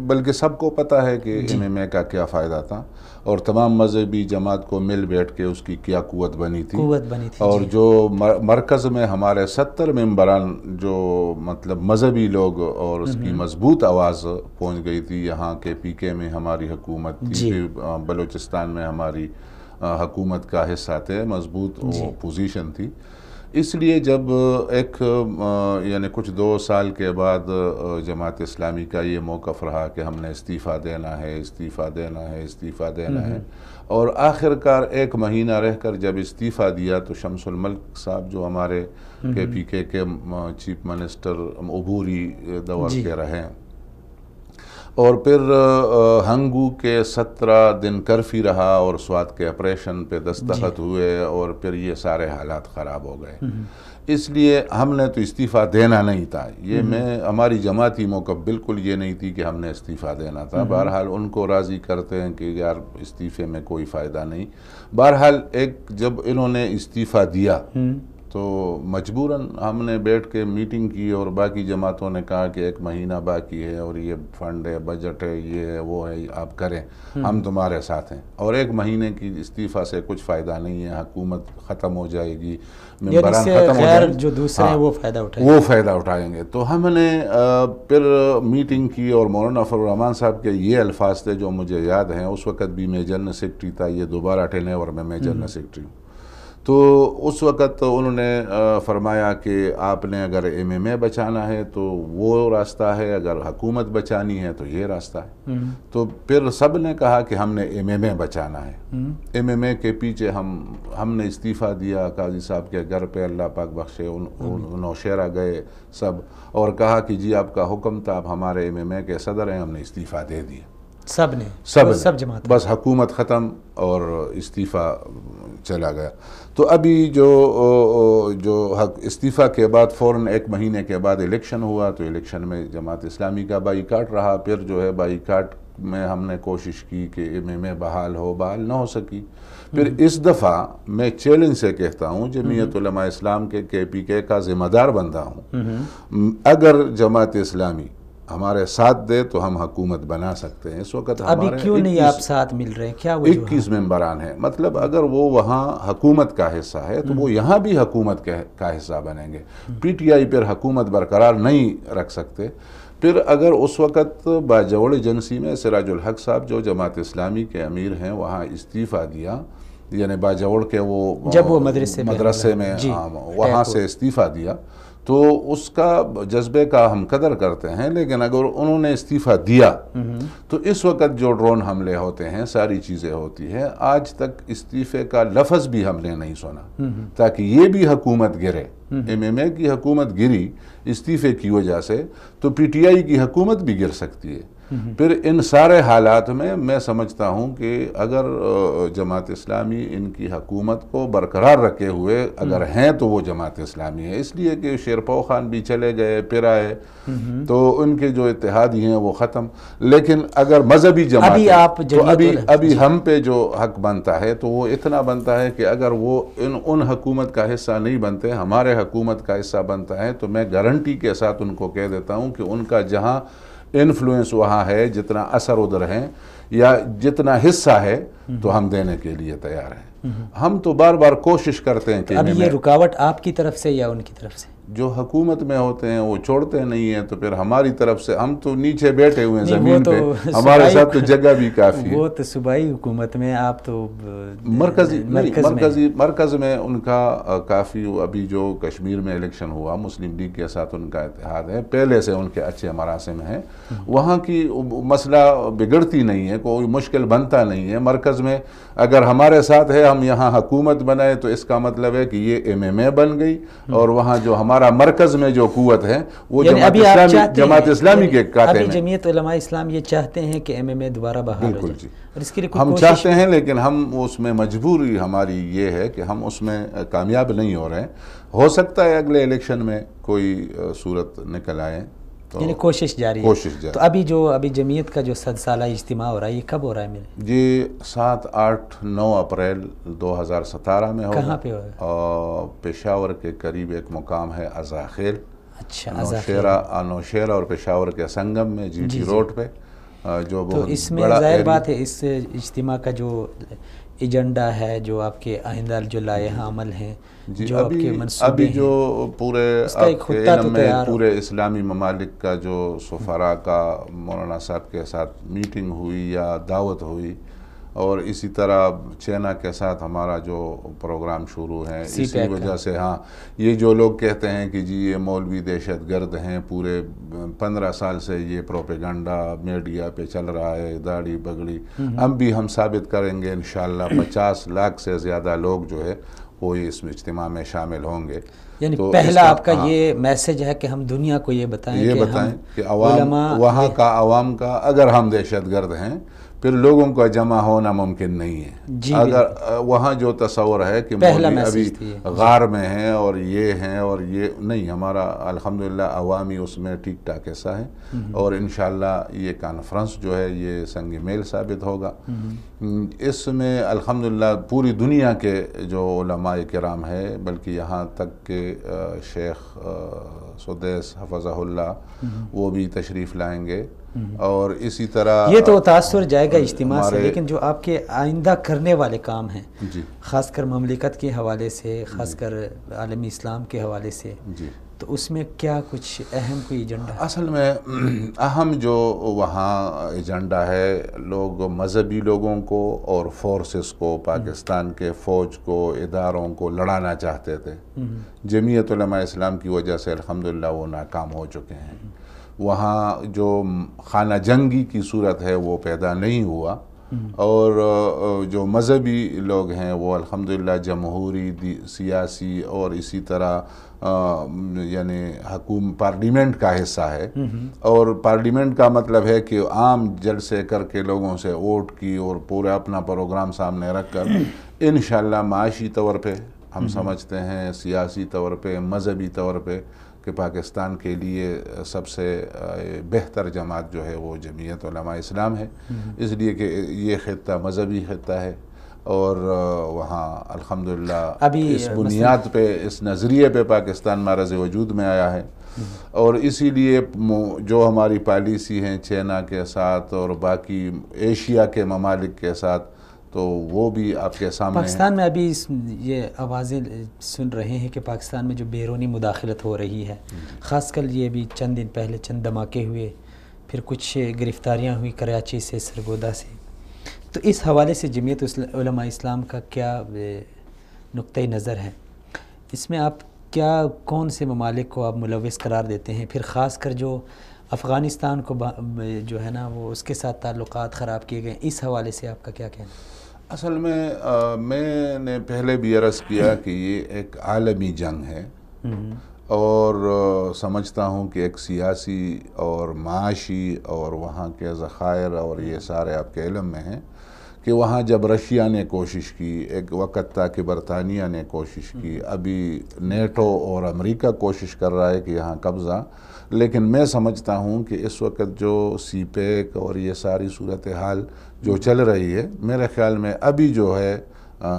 بلکہ سب کو پتہ ہے کہ MMA کا کیا فائدہ تھا اور تمام مذہبی جماعت کو مل بیٹھ کے اس کی کیا قوت بنی تھی اور جو مرکز میں ہمارے 70 ممبران جو مطلب مذہبی لوگ اور اس کی مضبوط آواز پہنچ گئی تھی۔ یہاں کے PK میں ہماری حکومت تھی، بلوچستان میں ہماری حکومت کا حصہ تھے، مضبوط پوزیشن تھی۔ اس لیے جب ایک یعنی کچھ 2 سال کے بعد جماعت اسلامی کا یہ موقف رہا کہ ہم نے استعفیٰ دینا ہے اور آخر کار 1 مہینہ رہ کر جب استعفیٰ دیا تو شمس الملک صاحب جو ہمارے PK کے چیف منسٹر عبوری دور کے رہے اور پھر ہنگو کے 17 دن کرفی رہا اور سوات کے آپریشن پہ دستخط ہوئے اور پھر یہ سارے حالات خراب ہو گئے۔ اس لیے ہم نے تو استعفیٰ دینا نہیں تھا، یہ ہماری جماعتی موقف بالکل یہ نہیں تھی کہ ہم نے استعفیٰ دینا تھا۔ بہرحال ان کو راضی کرتے ہیں کہ یار استعفے میں کوئی فائدہ نہیں۔ بہرحال جب انہوں نے استعفیٰ دیا تو مجبوراً ہم نے بیٹھ کے میٹنگ کی اور باقی جماعتوں نے کہا کہ 1 مہینہ باقی ہے اور یہ فنڈ ہے، بجٹ ہے، یہ ہے وہ ہے، آپ کریں، ہم تمہارے ساتھ ہیں۔ اور 1 مہینے کی استعفیٰ سے کچھ فائدہ نہیں ہے، حکومت ختم ہو جائے گی، ممبران ختم ہو جائیں گے، جو دوسرے ہیں وہ فائدہ اٹھائیں گے۔ تو ہم نے پھر میٹنگ کی اور مولانا فضل الرحمان صاحب کے یہ الفاظ تھے جو مجھے یاد ہیں، اس وقت بھی میں جنرل سیکرٹری تھا، یہ دوبارہ ٹرن اوور میں جنرل سیکرٹری ہوں۔ تو اس وقت انہوں نے فرمایا کہ آپ نے اگر MMA بچانا ہے تو وہ راستہ ہے، اگر حکومت بچانی ہے تو یہ راستہ ہے۔ تو پھر سب نے کہا کہ ہم نے MMA بچانا ہے۔ MMA کے پیچھے ہم نے استعفیٰ دیا، قاضی صاحب کے گھر پہ اللہ پاک بخشے نوشہرہ گئے سب اور کہا کہ جی آپ کا حکم تھا، آپ ہمارے MMA کے صدر ہیں، ہم نے استعفیٰ دے دیا۔ سب جماعت، بس حکومت ختم اور استعفیٰ چلا گیا۔ تو ابھی جو استعفیٰ کے بعد فوراً 1 مہینے کے بعد الیکشن ہوا تو الیکشن میں جماعت اسلامی کا بائیکاٹ رہا۔ پھر جو ہے بائیکاٹ میں ہم نے کوشش کی کہ MMA بحال نہ ہو سکی۔ پھر اس دفعہ میں چیلنج سے کہتا ہوں، جمعیت علماء اسلام کے PK کا ذمہ دار بندہ ہوں، اگر جماعت اسلامی ہمارے ساتھ دے تو ہم حکومت بنا سکتے ہیں۔ اس وقت ابھی کیوں نہیں آپ ساتھ مل رہے ہیں؟ کیا 21 ممبران ہیں، مطلب اگر وہ وہاں حکومت کا حصہ ہے تو وہ یہاں بھی حکومت کا حصہ بنیں گے۔ PTI پر حکومت برقرار نہیں رکھ سکتے۔ پھر اگر اس وقت باجوڑ ایجنسی میں سراج الحق صاحب جو جماعت اسلامی کے امیر ہیں وہاں استعفیٰ دیا، یعنی باجوڑ کے جب وہ مدرسے میں وہاں سے استعفیٰ دیا، تو اس کا جذبے کا ہم قدر کرتے ہیں، لیکن اگر انہوں نے استعفیٰ دیا تو اس وقت جو ڈرون حملے ہوتے ہیں، ساری چیزیں ہوتی ہیں، آج تک استعفے کا لفظ بھی ہم نے نہیں سنا تاکہ یہ بھی حکومت گرے۔ MMA کی حکومت گری استعفے کی وجہ سے تو PTI کی حکومت بھی گر سکتی ہے۔ پھر ان سارے حالات میں سمجھتا ہوں کہ اگر جماعت اسلامی ان کی حکومت کو برقرار رکھے ہوئے اگر ہیں تو وہ جماعت اسلامی ہے، اس لیے کہ شیرپو خان بھی چلے گئے پھر آئے تو ان کے جو اتحادی ہیں وہ ختم۔ لیکن اگر مذہبی جماعت تو ابھی ہم پہ جو حق بنتا ہے تو وہ اتنا بنتا ہے کہ اگر وہ ان حکومت کا حصہ نہیں بنتے، ہمارے حکومت کا حصہ بنتا ہے، تو میں گارنٹی کے ساتھ ان کو کہہ دیتا ہوں کہ ان کا جہاں انفلوئنس وہاں ہے، جتنا اثر ادھر ہے یا جتنا حصہ ہے تو ہم دینے کے لیے تیار ہیں۔ ہم تو بار بار کوشش کرتے ہیں کہ اب یہ رکاوٹ آپ کی طرف سے یا ان کی طرف سے؟ جو حکومت میں ہوتے ہیں وہ چھوڑتے نہیں ہیں، تو پھر ہماری طرف سے ہم تو نیچے بیٹھے ہوئے ہیں زمین پہ، ہمارے ساتھ تو جگہ بھی کافی ہے۔ وہ تو صوبائی حکومت میں، آپ تو مرکز میں ان کا کافی، ابھی جو کشمیر میں الیکشن ہوا مسلم لیگ کے ساتھ ان کا اتحاد ہے، پہلے سے ان کے اچھے مراسم ہیں، وہاں کی مسئلہ بگڑتی نہیں ہے۔ ہے، کوئی مشکل بنتا نہیں ہے۔ مرکز میں اگر ہمارے ساتھ ہے، ہم یہاں حکومت بنائے تو اس کا مطلب ہے کہ یہ MMA بن گئی، اور وہاں جو ہمارا مرکز میں جو قوت ہے وہ جماعت اسلامی کے کاتے میں۔ جمعیت علماء اسلام یہ چاہتے ہیں کہ MMA دوبارہ بحال ہو جائے، اور اس کے لیے ہم چاہتے ہیں، لیکن ہم اس میں مجبوری ہماری یہ ہے کہ ہم اس میں کامیاب نہیں ہو رہے ہیں۔ ہو سکتا ہے اگلے الیکشن میں کوئی صورت نکل آئے، یعنی کوشش جاری ہے۔ تو ابھی جمعیت کا جو 100 سالہ اجتماع ہو رہا ہے، یہ کب ہو رہا ہے میرے؟ یہ 7، 8، 9 اپریل 2017 میں ہوگا۔ کہاں پہ ہوگا؟ اور پشاور کے قریب ایک مقام ہے ازاخیل، اچھا، نوشیرہ اور پشاور کے سنگم میں، جی روڈ پہ، جو بہت بڑا۔ تو اس میں ظاہر بات ہے اس اجتماع کا جو ایجنڈا ہے، جو آپ کے آئندہ جو لائحہ عمل ہیں، جو آپ کے منصوبے ابھی جو پورے علم میں تیار پورے اسلامی ممالک کا جو سفراء کا مولانا صاحب کے ساتھ میٹنگ ہوئی یا دعوت ہوئی، اور اسی طرح چائنا کے ساتھ ہمارا جو پروگرام شروع ہے، اسی وجہ سے ہاں یہ جو لوگ کہتے ہیں کہ جی یہ مولوی دہشت گرد ہیں، پورے 15 سال سے یہ پروپیگنڈا میڈیا پہ چل رہا ہے، داڑھی بگڑی، ہم ثابت کریں گے انشاءاللہ 50 لاکھ سے زیادہ لوگ جو ہے وہ اس اجتماع میں شامل ہوں گے۔ یعنی پہلا آپ کا یہ میسج ہے کہ ہم دنیا کو یہ بتائیں کہ وہاں کا عوام کا اگر ہم دہشت گرد ہیں، پھر لوگوں کا جمع ہونا ممکن نہیں ہے۔ اگر وہاں جو تصور ہے کہ مولوی ابھی غار میں ہیں اور یہ ہیں اور یہ نہیں، ہمارا الحمدللہ عوامی اس میں ٹھیک ٹھاک ایسا ہے، اور انشاءاللہ یہ کانفرنس جو ہے یہ سنگ میل ثابت ہوگا۔ اس میں الحمدللہ پوری دنیا کے جو علماء کرام ہے، بلکہ یہاں تک کہ شیخ سدیس حفظہ اللہ وہ بھی تشریف لائیں گے، اور اسی طرح یہ تو تاثر جائے گا اجتماع سے، لیکن جو آپ کے آئندہ کرنے والے کام ہیں، خاص کر مملکت کے حوالے سے، خاص کر عالمی اسلام کے حوالے سے، تو اس میں کیا کچھ اہم کوئی ایجنڈا ہے؟ اصل میں اہم جو وہاں ایجنڈا ہے، لوگ مذہبی لوگوں کو اور فورسز کو، پاکستان کے فوج کو، اداروں کو لڑانا چاہتے تھے۔ جمعیت علماء اسلام کی وجہ سے الحمدللہ وہ ناکام ہو چکے ہیں۔ وہاں جو خانہ جنگی کی صورت ہے وہ پیدا نہیں ہوا، اور جو مذہبی لوگ ہیں وہ الحمدللہ جمہوری، سیاسی اور اسی طرح یعنی پارلیمنٹ کا حصہ ہے، اور پارلیمنٹ کا مطلب ہے کہ عام جلسے کر کے لوگوں سے ووٹ کی اور پورا اپنا پروگرام سامنے رکھ کر انشاءاللہ معاشی طور پہ ہم سمجھتے ہیں، سیاسی طور پہ، مذہبی طور پہ، کہ پاکستان کے لیے سب سے بہتر جماعت جو ہے وہ جمعیت علماء اسلام ہے، اس لیے کہ یہ خطہ مذہبی خطہ ہے، اور وہاں الحمدللہ اس بنیاد پہ، اس نظریے پہ پاکستان معرض وجود میں آیا ہے، اور اسی لیے جو ہماری پالیسی ہیں چائنا کے ساتھ اور باقی ایشیا کے ممالک کے ساتھ، تو وہ بھی آپ کے سامنے پاکستان میں ابھی یہ آوازیں سن رہے ہیں کہ پاکستان میں جو بیرونی مداخلت ہو رہی ہے، خاص کر یہ بھی چند دن پہلے چند دھماکے ہوئے، پھر کچھ گرفتاریاں ہوئی کراچی سے، سرگودا سے، تو اس حوالے سے جمعیت علماء اسلام کا کیا نقطۂ نظر ہے؟ اس میں آپ کون سے ممالک کو آپ ملوث قرار دیتے ہیں؟ پھر خاص کر جو افغانستان کو جو ہے نا وہ اس کے ساتھ تعلقات خراب کیے گئے، اس حوالے سے آپ کا کیا کہنا ہے؟ اصل میں نے پہلے بھی عرض کیا کہ یہ ایک عالمی جنگ ہے، اور سمجھتا ہوں کہ ایک سیاسی اور معاشی اور وہاں کے ذخائر اور یہ سارے آپ کے علم میں ہیں کہ وہاں جب رشیا نے کوشش کی، ایک وقت تھا کہ برطانیہ نے کوشش کی، ابھی نیٹو اور امریکہ کوشش کر رہا ہے کہ یہاں قبضہ، لیکن میں سمجھتا ہوں کہ اس وقت جو سی پیک اور یہ ساری صورتحال جو چل رہی ہے، میرے خیال میں ابھی جو ہے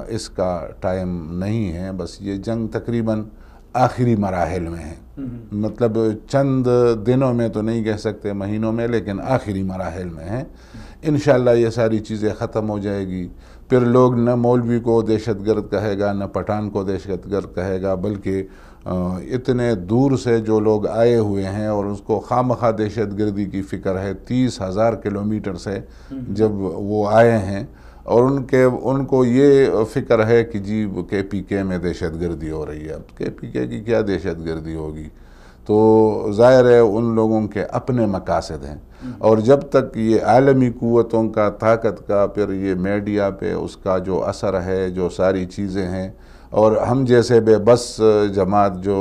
اس کا ٹائم نہیں ہے، بس یہ جنگ تقریباً آخری مراحل میں ہے، مطلب چند دنوں میں تو نہیں کہہ سکتے، مہینوں میں، لیکن آخری مراحل میں ہے۔ انشاءاللہ یہ ساری چیزیں ختم ہو جائے گی، پھر لوگ نہ مولوی کو دہشت گرد کہے گا، نہ پٹھان کو دہشت گرد کہے گا، بلکہ اتنے دور سے جو لوگ آئے ہوئے ہیں اور اس کو خواہ دہشت گردی کی فکر ہے، 30,000 کلومیٹر سے جب وہ آئے ہیں، اور ان کو یہ فکر ہے کہ جی KPK میں دہشت گردی ہو رہی ہے۔ اب KPK کی کیا دہشت گردی ہوگی؟ تو ظاہر ہے ان لوگوں کے اپنے مقاصد ہیں، اور جب تک یہ عالمی قوتوں کا طاقت کا پھر یہ میڈیا پہ اس کا جو اثر ہے، جو ساری چیزیں ہیں، اور ہم جیسے بے بس جماعت جو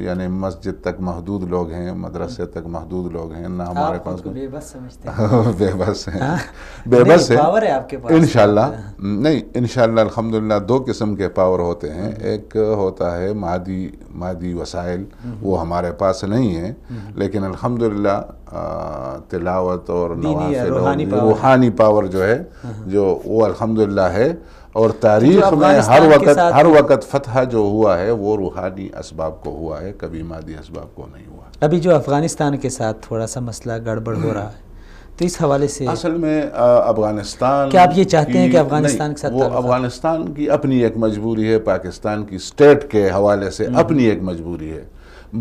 یعنی مسجد تک محدود لوگ ہیں، مدرسے تک محدود لوگ ہیں، نہ ہمارے پاس بے بس سمجھتے ہیں بے بس ہیں، بے بس ہیں پاور ہے آپ کے پاس انشاءاللہ۔ نہیں، انشاءاللہ الحمدللہ دو قسم کے پاور ہوتے ہیں، ایک ہوتا ہے مادی وسائل، وہ ہمارے پاس نہیں ہیں، لیکن الحمدللہ تلاوت اور نوافل اور روحانی پاور جو ہے جو وہ الحمدللہ ہے، اور تاریخ میں ہر وقت فتح جو ہوا ہے وہ روحانی اسباب کو ہوا ہے، کبھی مادی اسباب کو نہیں ہوا۔ ابھی جو افغانستان کے ساتھ تھوڑا سا مسئلہ گڑبڑ ہو رہا ہے، تو اس حوالے سے اصل میں افغانستان، کیا آپ یہ چاہتے ہیں کہ افغانستان کے ساتھ وہ افغانستان کی اپنی ایک مجبوری ہے، پاکستان کی اسٹیٹ کے حوالے سے اپنی ایک مجبوری ہے،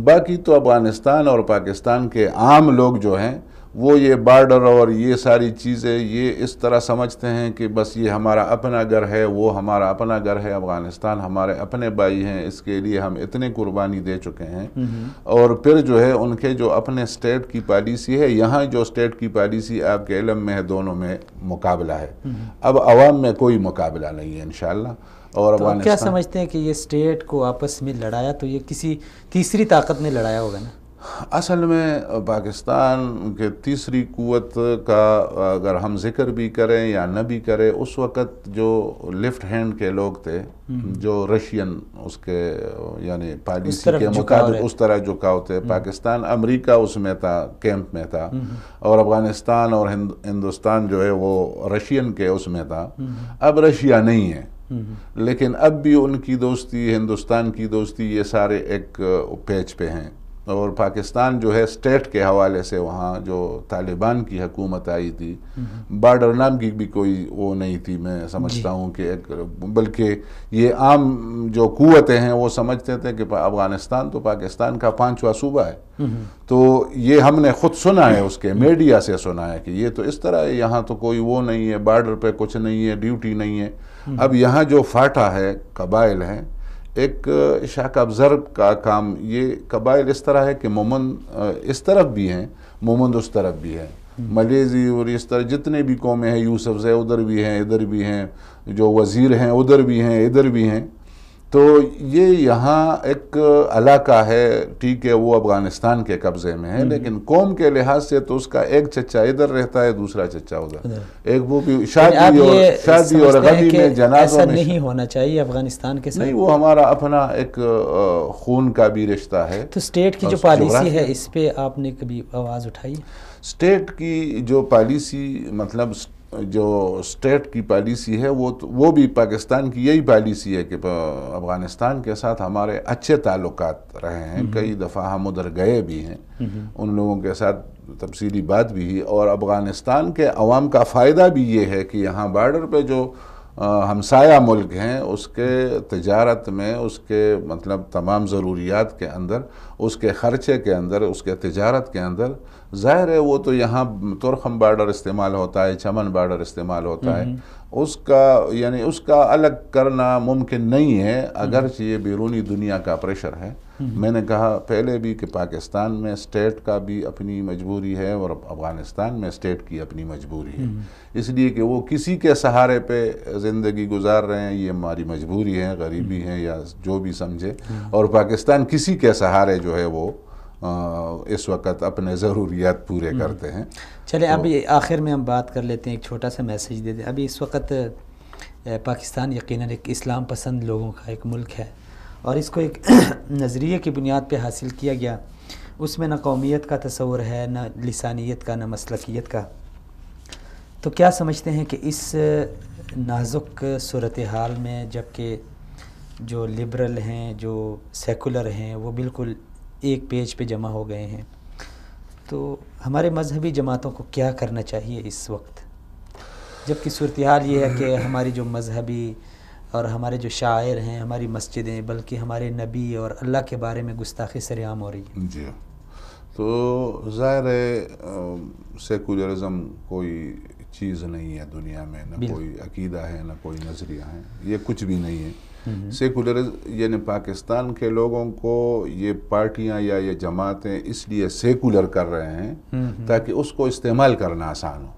باقی تو افغانستان اور پاکستان کے عام لوگ جو ہیں وہ یہ بارڈر اور یہ ساری چیزیں یہ اس طرح سمجھتے ہیں کہ بس یہ ہمارا اپنا گھر ہے، وہ ہمارا اپنا گھر ہے، افغانستان ہمارے اپنے بھائی ہیں، اس کے لیے ہم اتنے قربانی دے چکے ہیں، اور پھر جو ہے ان کے جو اپنے اسٹیٹ کی پالیسی ہے، یہاں جو اسٹیٹ کی پالیسی آپ کے علم میں ہے، دونوں میں مقابلہ ہے، اب عوام میں کوئی مقابلہ نہیں ہے انشاءاللہ۔ اور تو کیا سمجھتے ہیں کہ یہ اسٹیٹ کو آپس میں لڑایا تو یہ کسی تیسری طاقت نے لڑایا ہوگا نا؟ اصل میں پاکستان کے تیسری قوت کا اگر ہم ذکر بھی کریں یا نہ بھی کریں، اس وقت جو لیفٹ ہینڈ کے لوگ تھے، جو رشین اس کے یعنی پالیسی کے مطابق اس طرح جھکاؤ تھے، پاکستان امریکہ اس میں تھا، کیمپ میں تھا، اور افغانستان اور ہندوستان جو ہے وہ رشین کے اس میں تھا، اب رشیا نہیں ہے، لیکن اب بھی ان کی دوستی، ہندوستان کی دوستی، یہ سارے ایک پیج پہ ہیں، اور پاکستان جو ہے اسٹیٹ کے حوالے سے وہاں جو طالبان کی حکومت آئی تھی، بارڈر نام کی بھی کوئی وہ نہیں تھی، میں سمجھتا ہوں کہ ایک، بلکہ یہ عام جو قوتیں ہیں وہ سمجھتے تھے کہ افغانستان تو پاکستان کا 5واں صوبہ ہے، تو یہ ہم نے خود سنا ہے، اس کے میڈیا سے سنا ہے کہ یہ تو اس طرح ہے، یہاں تو کوئی وہ نہیں ہے، بارڈر پہ کچھ نہیں ہے، ڈیوٹی نہیں ہے۔ اب یہاں جو فاٹا ہے، قبائل ہیں، ایک شاک ابزرو کا کام، یہ قبائل اس طرح ہے کہ مومند اس طرف بھی ہیں، مومند اس طرف بھی ہیں، ملیزی اور اس طرح جتنے بھی قومیں ہیں، یوسف زے ادھر بھی ہیں، ادھر بھی ہیں، جو وزیر ہیں ادھر بھی ہیں، ادھر بھی ہیں، تو یہ یہاں ایک علاقہ ہے، ٹھیک ہے وہ افغانستان کے قبضے میں ہے، لیکن قوم کے لحاظ سے تو اس کا ایک چچا ادھر رہتا ہے، دوسرا چچا ادھر، ایک وہ بھی شادی اور غمی میں جنازوں ایسا نہیں ہونا چاہیے افغانستان کے ساتھ، نہیں، وہ ہمارا اپنا ایک خون کا بھی رشتہ ہے۔ تو اسٹیٹ کی جو پالیسی ہے اس پہ آپ نے کبھی آواز اٹھائی؟ اسٹیٹ کی جو پالیسی، مطلب جو اسٹیٹ کی پالیسی ہے وہ بھی پاکستان کی یہی پالیسی ہے کہ افغانستان کے ساتھ ہمارے اچھے تعلقات رہے ہیں، کئی دفعہ ہم ادھر گئے بھی ہیں، ان لوگوں کے ساتھ تفصیلی بات بھی ہے، اور افغانستان کے عوام کا فائدہ بھی یہ ہے کہ یہاں بارڈر پہ جو ہمسایہ ملک ہیں، اس کے تجارت میں، اس کے مطلب تمام ضروریات کے اندر، اس کے خرچے کے اندر، اس کے تجارت کے اندر، ظاہر ہے وہ تو یہاں تورخم بارڈر استعمال ہوتا ہے، چمن بارڈر استعمال ہوتا ہے، اس کا یعنی اس کا الگ کرنا ممکن نہیں ہے، اگرچہ یہ بیرونی دنیا کا پریشر ہے۔ میں نے کہا پہلے بھی کہ پاکستان میں اسٹیٹ کا بھی اپنی مجبوری ہے، اور افغانستان میں اسٹیٹ کی اپنی مجبوری ہے، اس لیے کہ وہ کسی کے سہارے پہ زندگی گزار رہے ہیں، یہ ہماری مجبوری ہے، غریبی ہے یا جو بھی سمجھے، اور پاکستان کسی کے سہارے جو ہے وہ اس وقت اپنے ضروریات پورے کرتے ہیں۔ چلیں اب آخر میں ہم بات کر لیتے ہیں، ایک چھوٹا سا میسیج دے دیں۔ ابھی اس وقت پاکستان یقیناً ایک اسلام پسند لوگوں کا ایک ملک ہے، اور اس کو ایک نظریے کی بنیاد پہ حاصل کیا گیا، اس میں نہ قومیت کا تصور ہے، نہ لسانیت کا، نہ مسلکیت کا۔ تو کیا سمجھتے ہیں کہ اس نازک صورتحال میں، جبکہ جو لبرل ہیں، جو سیکولر ہیں، وہ بالکل ایک پیج پہ جمع ہو گئے ہیں، تو ہمارے مذہبی جماعتوں کو کیا کرنا چاہیے اس وقت، جبکہ صورتحال یہ ہے کہ ہماری جو مذہبی اور ہمارے جو شاعر ہیں، ہماری مسجدیں، بلکہ ہمارے نبی اور اللہ کے بارے میں گستاخی سر عام ہو رہی ہے؟ جی، تو ظاہر ہے سیکولرزم کوئی چیز نہیں ہے دنیا میں، نہ کوئی عقیدہ ہے، نہ کوئی نظریہ ہے، یہ کچھ بھی نہیں ہے۔ سیکولرزم یعنی پاکستان کے لوگوں کو یہ پارٹیاں یا یہ جماعتیں اس لیے سیکولر کر رہے ہیں تاکہ اس کو استعمال کرنا آسان ہو.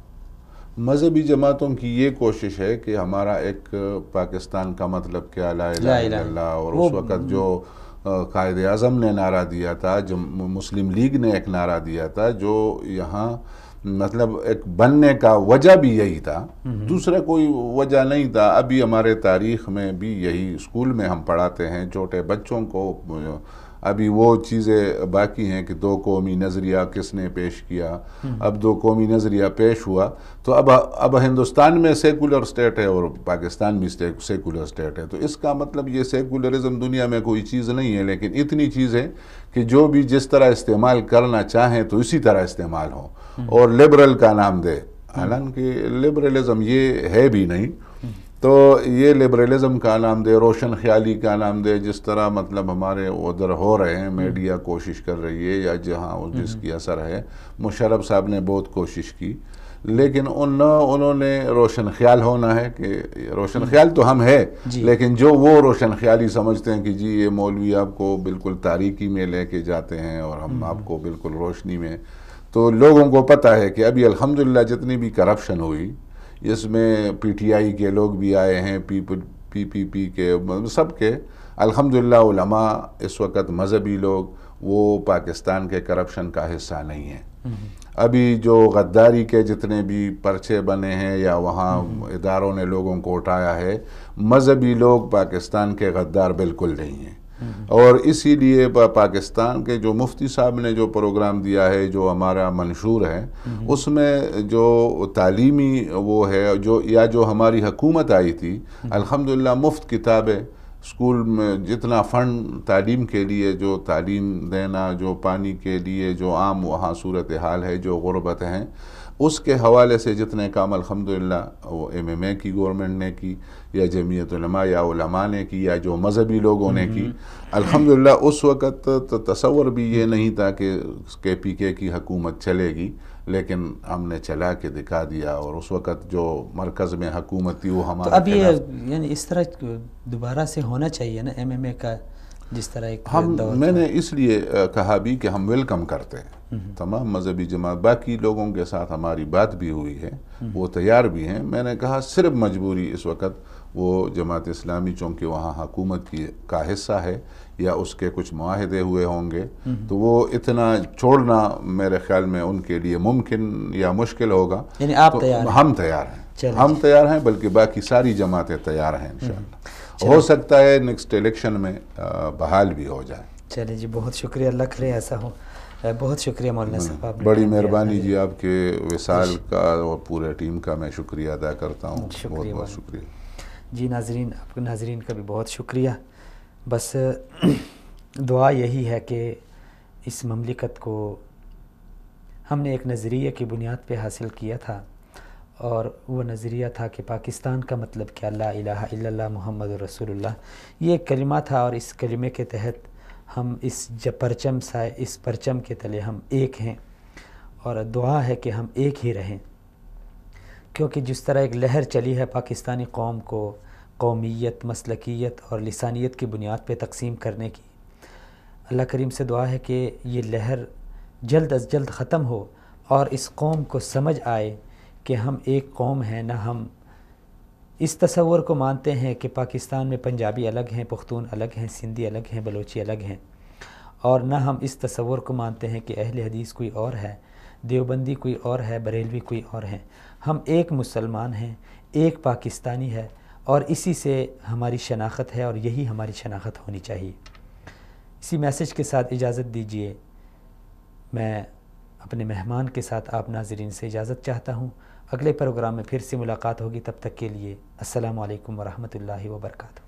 مذہبی جماعتوں کی یہ کوشش ہے کہ ہمارا ایک پاکستان کا مطلب کیا، لا الہ الا اللہ، اور اس وقت جو قائد اعظم نے نعرہ دیا تھا، جو مسلم لیگ نے ایک نعرہ دیا تھا، جو یہاں مطلب ایک بننے کا وجہ بھی یہی تھا، دوسرا کوئی وجہ نہیں تھا. ابھی ہمارے تاریخ میں بھی یہی اسکول میں ہم پڑھاتے ہیں چھوٹے بچوں کو. ابھی وہ چیزیں باقی ہیں کہ دو قومی نظریہ کس نے پیش کیا. اب دو قومی نظریہ پیش ہوا تو اب ہندوستان میں سیکولر اسٹیٹ ہے اور پاکستان بھی سیکولر اسٹیٹ ہے. تو اس کا مطلب یہ سیکولرزم دنیا میں کوئی چیز نہیں ہے، لیکن اتنی چیز ہے کہ جو بھی جس طرح استعمال کرنا چاہیں تو اسی طرح استعمال ہو اور لبرل کا نام دے. حالانکہ لبرلزم یہ ہے بھی نہیں، تو یہ لبرلزم کا نام دے، روشن خیالی کا نام دے، جس طرح مطلب ہمارے ادھر ہو رہے ہیں، میڈیا کوشش کر رہی ہے یا جہاں جس کی اثر ہے. مشرف صاحب نے بہت کوشش کی، لیکن انہوں نے روشن خیال ہونا ہے کہ روشن خیال تو ہم ہے، لیکن جو وہ روشن خیالی سمجھتے ہیں کہ جی یہ مولوی آپ کو بالکل تاریکی میں لے کے جاتے ہیں اور ہم آپ کو بالکل روشنی میں. تو لوگوں کو پتہ ہے کہ ابھی الحمدللہ جتنی بھی کرپشن ہوئی اس میں پی ٹی آئی کے لوگ بھی آئے ہیں، پی پی کے سب کے، الحمدللہ علماء اس وقت مذہبی لوگ وہ پاکستان کے کرپشن کا حصہ نہیں ہیں. ابھی جو غداری کے جتنے بھی پرچے بنے ہیں یا وہاں اداروں نے لوگوں کو اٹھایا ہے، مذہبی لوگ پاکستان کے غدار بالکل نہیں ہیں. اور اسی لیے پاکستان کے جو مفتی صاحب نے جو پروگرام دیا ہے جو ہمارا منشور ہے، اس میں جو تعلیمی وہ ہے جو ہماری حکومت آئی تھی، الحمدللہ مفت کتابیں، اسکول میں جتنا فنڈ تعلیم کے لیے، جو تعلیم دینا، جو پانی کے لیے جو عام وہاں صورتحال ہے، جو غربت ہیں، اس کے حوالے سے جتنے کام الحمدللہ وہ MMA کی گورنمنٹ نے کی یا جمعیت علماء یا علماء نے کی یا جو مذہبی لوگوں نے کی، الحمدللہ اس وقت تصور بھی یہ نہیں تھا کہ KPK کی حکومت چلے گی، لیکن ہم نے چلا کے دکھا دیا. اور اس وقت جو مرکز میں حکومت تھی وہ ہمارا اب یہ یعنی اس طرح دوبارہ سے ہونا چاہیے نا MMA کا، جس طرح ایک میں نے اس لیے کہا بھی کہ ہم ویلکم کرتے ہیں تمام مذہبی جماعت. باقی لوگوں کے ساتھ ہماری بات بھی ہوئی ہے، وہ تیار بھی ہیں. میں نے کہا صرف مجبوری اس وقت وہ جماعت اسلامی چونکہ وہاں حکومت کا حصہ ہے یا اس کے کچھ معاہدے ہوئے ہوں گے، تو وہ اتنا چھوڑنا میرے خیال میں ان کے لیے ممکن یا مشکل ہوگا. یعنی آپ تیار ہیں؟ ہم تیار ہیں، ہم تیار ہیں، بلکہ باقی ساری جماعتیں تیار ہیں انشاءاللہ. ہو سکتا ہے نیکسٹ الیکشن میں بحال بھی ہو جائے. چلے جی، بہت شکریہ، اللہ کرے ایسا ہو. بہت شکریہ مولانا صاحب، بڑی مہربانی جی. آپ کے وصال کا اور پورے ٹیم کا میں شکریہ ادا کرتا ہوں. بہت بہت شکریہ جی. ناظرین، آپ کے ناظرین کا بھی بہت شکریہ. بس دعا یہی ہے کہ اس مملکت کو ہم نے ایک نظریے کی بنیاد پہ حاصل کیا تھا، اور وہ نظریہ تھا کہ پاکستان کا مطلب کیا، لا الہ الا اللہ محمد رسول اللہ. یہ ایک کلمہ تھا، اور اس کلمے کے تحت ہم اس پرچم کے تلے ہم ایک ہیں، اور دعا ہے کہ ہم ایک ہی رہیں. کیونکہ جس طرح ایک لہر چلی ہے پاکستانی قوم کو قومیت، مسلکیت اور لسانیت کی بنیاد پہ تقسیم کرنے کی، اللہ کریم سے دعا ہے کہ یہ لہر جلد از جلد ختم ہو اور اس قوم کو سمجھ آئے کہ ہم ایک قوم ہیں. نہ ہم اس تصور کو مانتے ہیں کہ پاکستان میں پنجابی الگ ہیں، پختون الگ ہیں، سندھی الگ ہیں، بلوچی الگ ہیں، اور نہ ہم اس تصور کو مانتے ہیں کہ اہل حدیث کوئی اور ہے، دیوبندی کوئی اور ہے، بریلوی کوئی اور ہے. ہم ایک مسلمان ہیں، ایک پاکستانی ہے، اور اسی سے ہماری شناخت ہے، اور یہی ہماری شناخت ہونی چاہیے. اسی میسج کے ساتھ اجازت دیجیے، میں اپنے مہمان کے ساتھ آپ ناظرین سے اجازت چاہتا ہوں. اگلے پروگرام میں پھر سے ملاقات ہوگی، تب تک کے لیے السلام علیکم ورحمۃ اللہ وبرکاتہ.